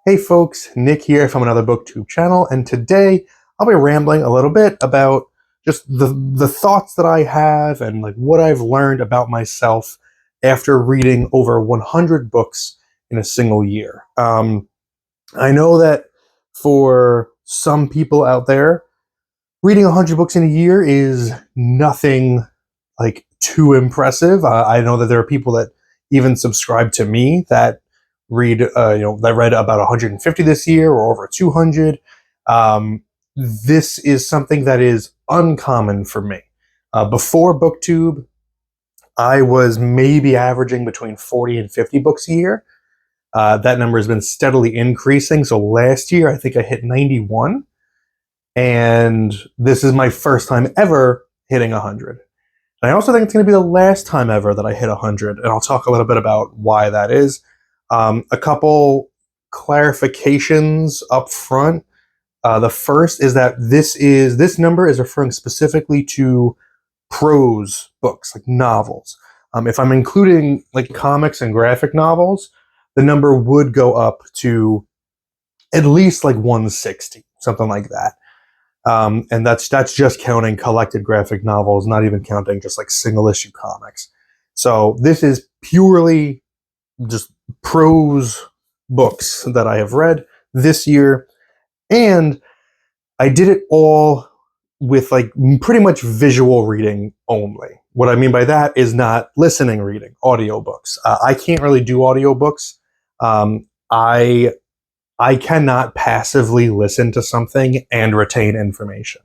Hey folks, Nick here from Another Booktube channel, and today I'll be rambling a little bit about just the thoughts that I have and like what I've learned about myself after reading over 100 books in a single year. I know that for some people out there, reading 100 books in a year is nothing like too impressive. I know that there are people that even subscribe to me that read, that read about 150 this year or over 200. This is something that is uncommon for me. Before Booktube, I was maybe averaging between 40 and 50 books a year. That number has been steadily increasing. So last year, I think I hit 91. And this is my first time ever hitting 100. And I also think it's going to be the last time ever that I hit 100. And I'll talk a little bit about why that is. A couple clarifications up front. The first is that this number is referring specifically to prose books, like novels. If I'm including like comics and graphic novels, the number would go up to at least like 160, something like that. And that's just counting collected graphic novels, not even counting just like single issue comics. So this is purely just prose books that I have read this year, and I did it all with like pretty much visual reading only. What I mean by that is not listening reading, audiobooks. I can't really do audiobooks. I cannot passively listen to something and retain information.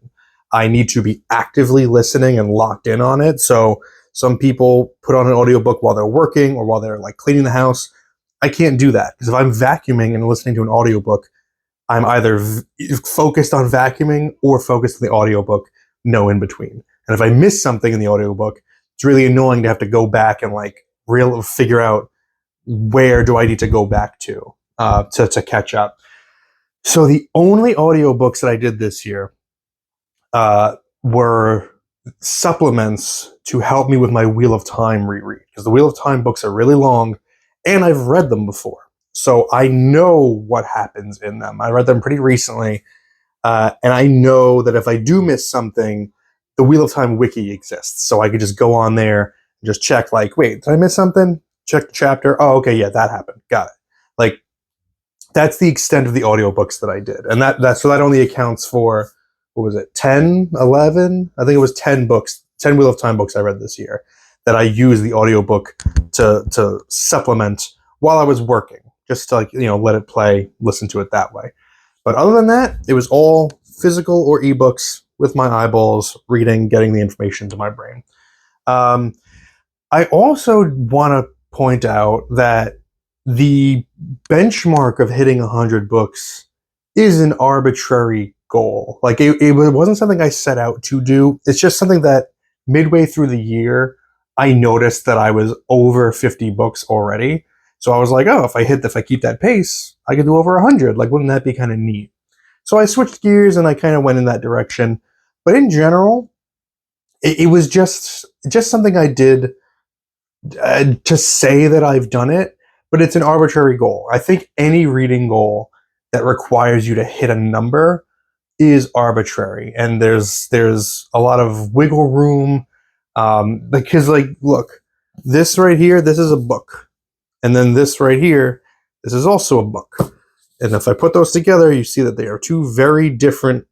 I need to be actively listening and locked in on it. So some people put on an audiobook while they're working or while they're like cleaning the house. I can't do that because if I'm vacuuming and listening to an audiobook, I'm either focused on vacuuming or focused on the audiobook, no in between. And if I miss something in the audiobook, it's really annoying to have to go back and like figure out where do I need to go back to catch up. So the only audiobooks that I did this year were supplements to help me with my Wheel of Time reread, because the Wheel of Time books are really long and I've read them before. So I know what happens in them. I read them pretty recently, and I know that if I do miss something, the Wheel of Time wiki exists. So I could just go on there and just check like, wait, did I miss something? Check the chapter. Oh, okay, yeah, that happened. Got it. Like, that's the extent of the audiobooks that I did. And so that only accounts for, what was it, 10, 11? I think it was 10 books, 10 Wheel of Time books I read this year that I used the audiobook to supplement while I was working, just to like, let it play, listen to it that way. But other than that, it was all physical or ebooks with my eyeballs, reading, getting the information to my brain. I also want to point out that the benchmark of hitting 100 books is an arbitrary goal. Like it wasn't something I set out to do. It's just something that midway through the year, I noticed that I was over 50 books already. So I was like, oh, if I keep that pace, I could do over 100. Like, wouldn't that be kind of neat? So I switched gears and I kind of went in that direction. But in general, it was just something I did to say that I've done it, but it's an arbitrary goal. I think any reading goal that requires you to hit a number is arbitrary, and there's a lot of wiggle room. Because like, look, this right here, this is a book. And then this right here, this is also a book. And if I put those together, you see that they are two very different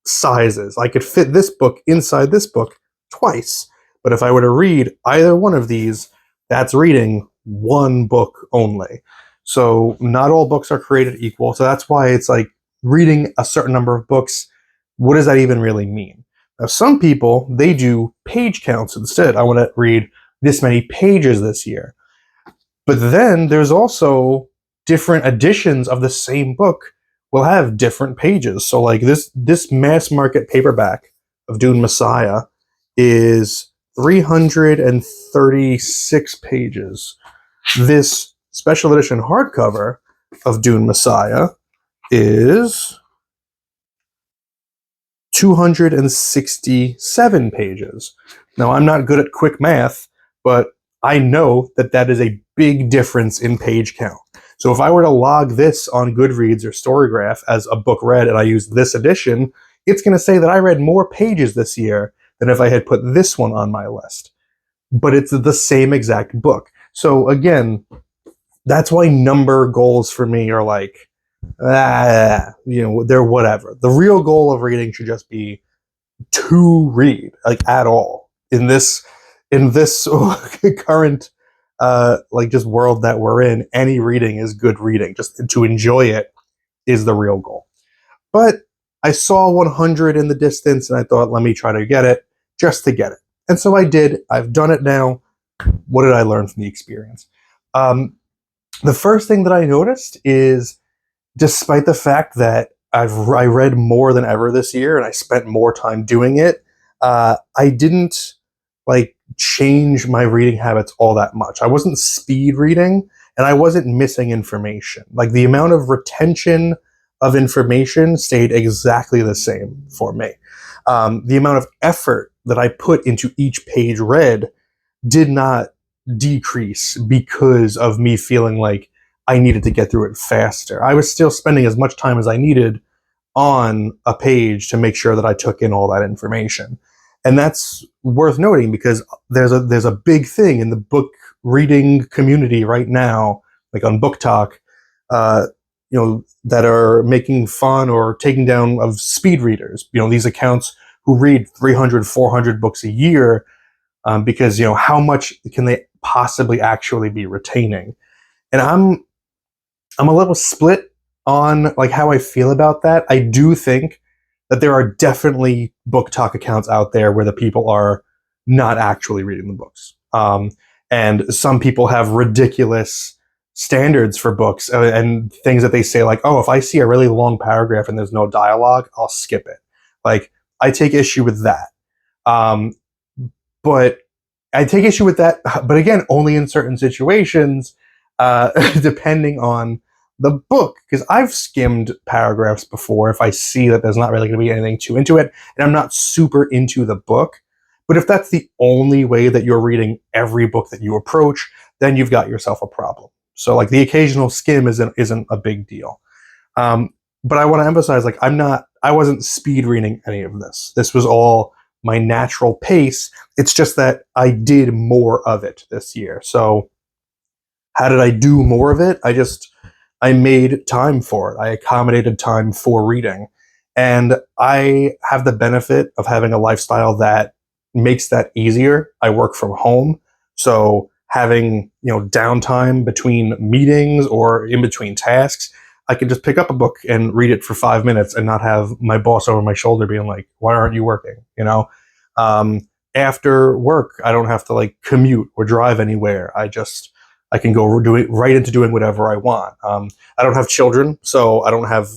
sizes. I could fit this book inside this book twice. But if I were to read either one of these, that's reading one book only. So not all books are created equal. So that's why it's like reading a certain number of books. What does that even really mean? Now, some people, they do page counts instead. I want to read this many pages this year. But then there's also different editions of the same book will have different pages. So like this mass market paperback of Dune Messiah is 336 pages. This special edition hardcover of Dune Messiah is 267 pages. Now, I'm not good at quick math, but I know that that is a big difference in page count. So if I were to log this on Goodreads or Storygraph as a book read and I use this edition, it's going to say that I read more pages this year than if I had put this one on my list. But it's the same exact book. So again, that's why number goals for me are like, they're whatever. The real goal of reading should just be to read, like at all. In this current like just world that we're in, any reading is good reading. Just to enjoy it is the real goal. But I saw 100 in the distance and I thought, let me try to get it just to get it. And so I did. I've done it now. What did I learn from the experience? The first thing that I noticed is, despite the fact that I read more than ever this year and I spent more time doing it, I didn't like change my reading habits all that much. I wasn't speed reading and I wasn't missing information. Like the amount of retention of information stayed exactly the same for me. The amount of effort that I put into each page read did not decrease because of me feeling like I needed to get through it faster. I was still spending as much time as I needed on a page to make sure that I took in all that information. And that's worth noting because there's a big thing in the book reading community right now, like on Book Talk, that are making fun or taking down of speed readers. These accounts who read 300, 400 books a year, because how much can they possibly actually be retaining? And I'm a little split on like how I feel about that. I do think that there are definitely Book Talk accounts out there where the people are not actually reading the books. And some people have ridiculous standards for books and things that they say like, oh, if I see a really long paragraph and there's no dialogue, I'll skip it. Like, I take issue with that. But I take issue with that, but again, only in certain situations, depending on the book, because I've skimmed paragraphs before if I see that there's not really going to be anything too into it, and I'm not super into the book. But if that's the only way that you're reading every book that you approach, then you've got yourself a problem. So like the occasional skim isn't a big deal. But I want to emphasize, like, I wasn't speed reading any of this. This was all my natural pace. It's just that I did more of it this year. So how did I do more of it? I made time for it. I accommodated time for reading. And I have the benefit of having a lifestyle that makes that easier. I work from home. So having, downtime between meetings or in between tasks, I can just pick up a book and read it for 5 minutes and not have my boss over my shoulder being like, why aren't you working? After work, I don't have to like commute or drive anywhere. I can go right into doing whatever I want. I don't have children, so I don't have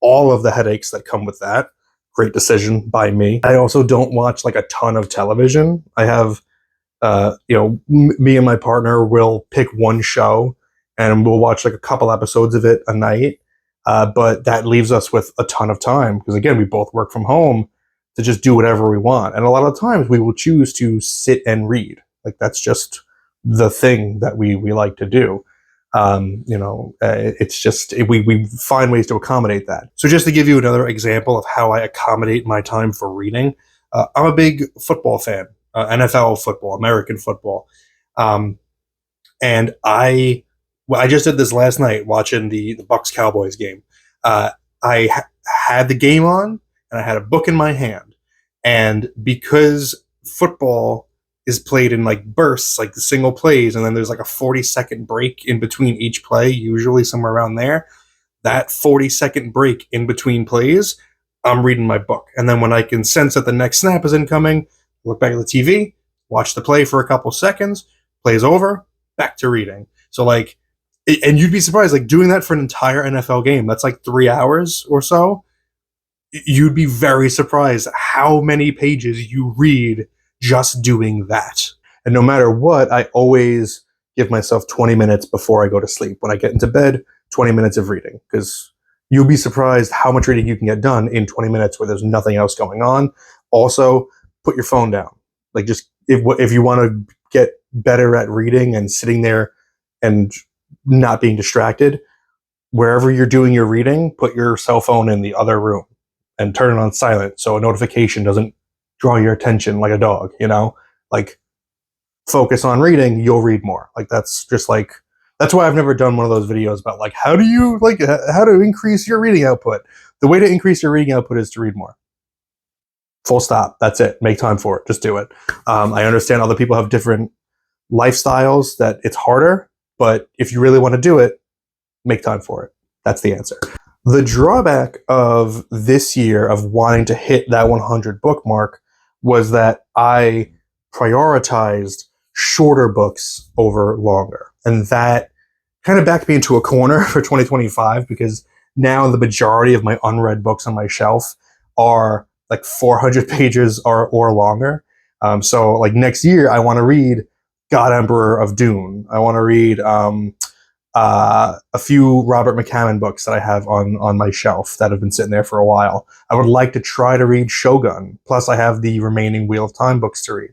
all of the headaches that come with that. Great decision by me. I also don't watch like a ton of television. I have, me and my partner will pick one show and we'll watch like a couple episodes of it a night. But that leaves us with a ton of time because again, we both work from home to just do whatever we want. And a lot of times we will choose to sit and read. Like that's just the thing that we like to do. It's just, we find ways to accommodate that. So just to give you another example of how I accommodate my time for reading, I'm a big football fan, NFL football, American football. And I just did this last night watching the Bucks Cowboys game. Had the game on and I had a book in my hand. And because football is played in like bursts, like the single plays, and then there's like a 40-second break in between each play, usually somewhere around there. That 40-second break in between plays, I'm reading my book. And then when I can sense that the next snap is incoming, look back at the TV, watch the play for a couple seconds, plays over, back to reading. So like, and you'd be surprised, like doing that for an entire NFL game, that's like 3 hours or so. You'd be very surprised how many pages you read just doing that. And no matter what, I always give myself 20 minutes before I go to sleep. When I get into bed, 20 minutes of reading, because you'll be surprised how much reading you can get done in 20 minutes where there's nothing else going on. Also, put your phone down. Like just if you want to get better at reading and sitting there and not being distracted. Wherever you're doing your reading, put your cell phone in the other room and turn it on silent so a notification doesn't draw your attention like a dog, you know? Like, focus on reading, you'll read more. Like, that's just like, that's why I've never done one of those videos about like, how to increase your reading output. The way to increase your reading output is to read more. Full stop. That's it. Make time for it. Just do it. I understand other people have different lifestyles that it's harder, but if you really want to do it, make time for it. That's the answer. The drawback of this year of wanting to hit that 100 book mark was that I prioritized shorter books over longer. And that kind of backed me into a corner for 2025, because now the majority of my unread books on my shelf are like 400 pages or longer. So like next year, I want to read God Emperor of Dune. I want to read a few Robert McCammon books that I have on my shelf that have been sitting there for a while. I would like to try to read Shogun. Plus, I have the remaining Wheel of Time books to read.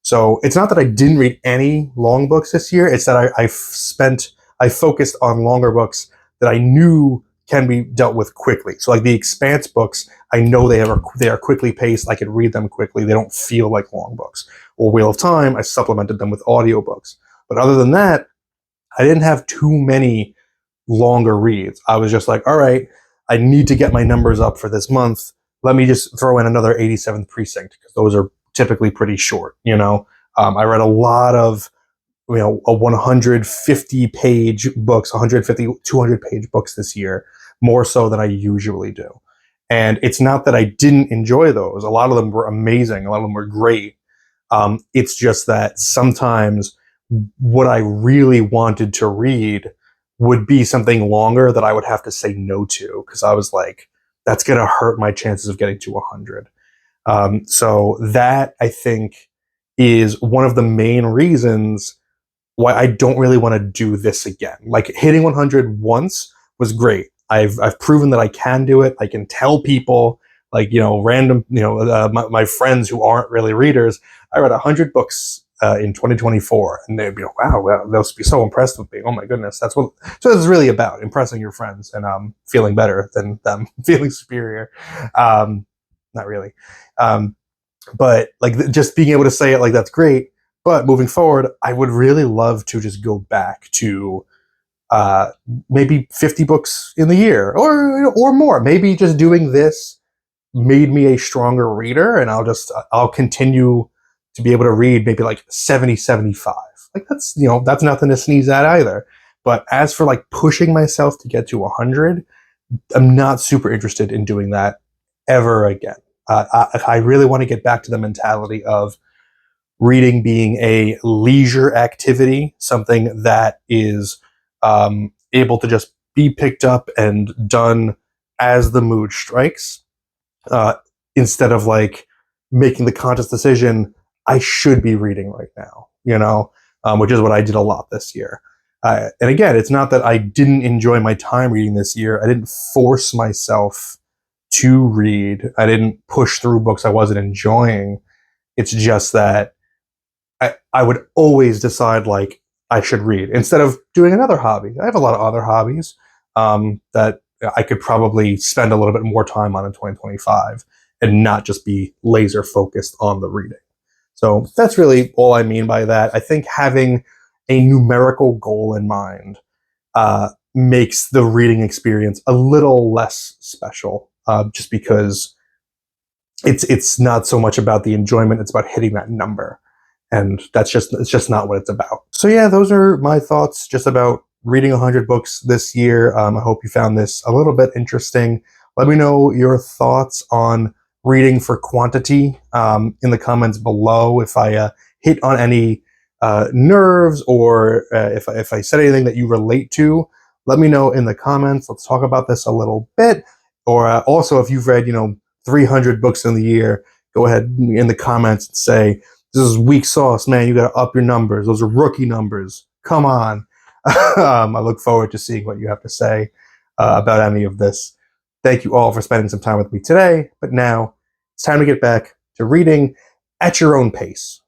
So it's not that I didn't read any long books this year. It's that I focused on longer books that I knew can be dealt with quickly. So like the Expanse books, I know they are quickly paced. I can read them quickly. They don't feel like long books. Or Wheel of Time, I supplemented them with audiobooks. But other than that, I didn't have too many longer reads. I was just like, all right, I need to get my numbers up for this month. Let me just throw in another 87th Precinct, because those are typically pretty short, you know? I read a lot of, you know, a 150 page books, 150, 200 page books this year, more so than I usually do. And it's not that I didn't enjoy those. A lot of them were amazing. A lot of them were great. It's just that sometimes what I really wanted to read would be something longer that I would have to say no to, because I was like, that's going to hurt my chances of getting to 100. So that, I think, is one of the main reasons why I don't really want to do this again. Like, hitting 100 once was great. I've proven that I can do it. I can tell people, like, you know, random, you know, my friends who aren't really readers, I read 100 books in 2024, and they'd be like, wow, they'll be so impressed with me. Oh my goodness, that's what it's really about: impressing your friends and feeling better than them, feeling superior. Not really, but like just being able to say it, like, that's great. But moving forward, I would really love to just go back to maybe 50 books in the year, or more. Maybe just doing this made me a stronger reader, and I'll continue to be able to read maybe like 70, 75. Like, that's, you know, that's nothing to sneeze at either. But as for like pushing myself to get to 100, I'm not super interested in doing that ever again. I really want to get back to the mentality of reading being a leisure activity, something that is able to just be picked up and done as the mood strikes, instead of like making the conscious decision, I should be reading right now, you know, which is what I did a lot this year. And again, it's not that I didn't enjoy my time reading this year. I didn't force myself to read. I didn't push through books I wasn't enjoying. It's just that I would always decide, like, I should read instead of doing another hobby. I have a lot of other hobbies that I could probably spend a little bit more time on in 2025 and not just be laser focused on the reading. So that's really all I mean by that. I think having a numerical goal in mind makes the reading experience a little less special, just because it's not so much about the enjoyment, it's about hitting that number. And it's just not what it's about. So yeah, those are my thoughts just about reading 100 books this year. I hope you found this a little bit interesting. Let me know your thoughts on reading for quantity in the comments below. If I hit on any nerves, or if I said anything that you relate to, let me know in the comments. Let's talk about this a little bit. Or also, if you've read, 300 books in the year, go ahead in the comments and say, this is weak sauce, man. You got to up your numbers. Those are rookie numbers. Come on. I look forward to seeing what you have to say about any of this. Thank you all for spending some time with me today. But now it's time to get back to reading at your own pace.